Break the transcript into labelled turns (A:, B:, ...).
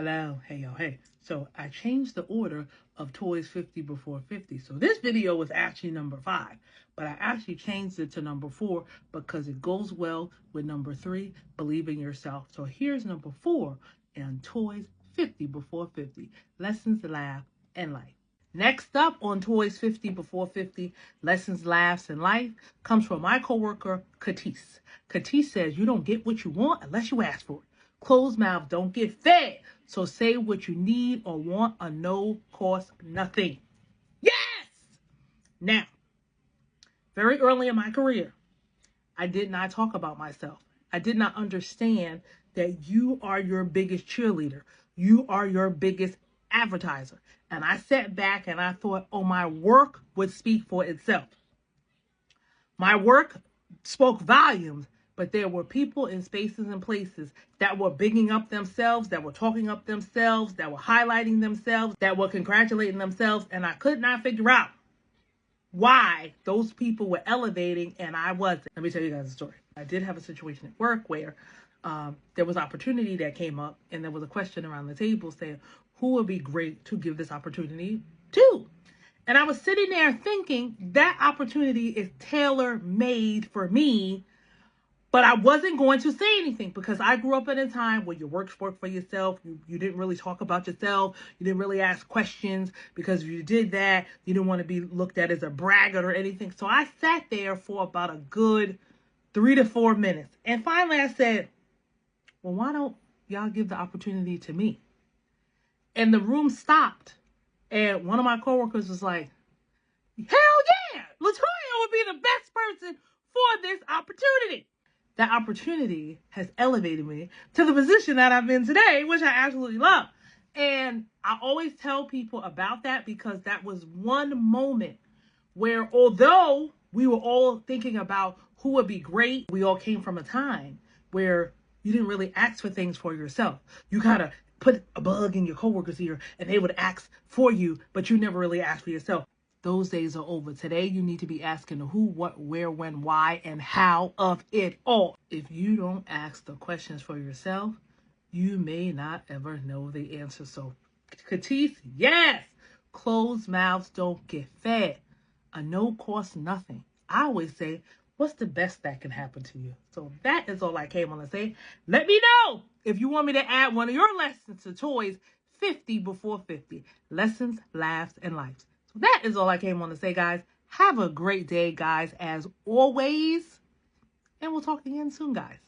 A: Hello, hey yo, hey. So I changed the order of toys 50 before 50. So this video was actually number 5, but I actually changed it to number 4 because it goes well with number 3, believe in yourself. So here's number 4 and toys 50 before 50. Lessons, laugh, and life. Next up on Toys 50 before 50, Lessons, Laughs, and Life comes from my coworker, Katis. Katis says, you don't get what you want unless you ask for it. Closed mouth don't get fed. So say what you need or want or no cost nothing. Yes! Now, very early in my career, I did not talk about myself. I did not understand that you are your biggest cheerleader. You are your biggest advertiser. And I sat back and I thought, oh, my work would speak for itself. My work spoke volumes, but there were people in spaces and places that were bigging up themselves, that were talking up themselves, that were highlighting themselves, that were congratulating themselves. And I could not figure out why those people were elevating and I wasn't. Let me tell you guys a story. I did have a situation at work where there was opportunity that came up and there was a question around the table saying, who would be great to give this opportunity to? And I was sitting there thinking that opportunity is tailor-made for me, but I wasn't going to say anything because I grew up at a time where your work for yourself. You didn't really talk about yourself. You didn't really ask questions because if you did that, you didn't want to be looked at as a braggart or anything. So I sat there for about a good 3 to 4 minutes. And finally I said, well, why don't y'all give the opportunity to me? And the room stopped. And one of my coworkers was like, hell yeah, Latoya would be the best person for this opportunity. That opportunity has elevated me to the position that I'm in today, which I absolutely love. And I always tell people about that because that was one moment where, although we were all thinking about who would be great, we all came from a time where you didn't really ask for things for yourself. You kind of put a bug in your coworker's ear and they would ask for you, but you never really asked for yourself. Those days are over. Today, you need to be asking the who, what, where, when, why, and how of it all. If you don't ask the questions for yourself, you may not ever know the answer. So, Katis, yes, closed mouths don't get fed. A no costs nothing. I always say, what's the best that can happen to you? So that is all I came on to say. Let me know if you want me to add one of your lessons to Toys 50 before 50. Lessons, laughs, and lives. So that is all I came on to say, guys. Have a great day, guys, as always. And we'll talk again soon, guys.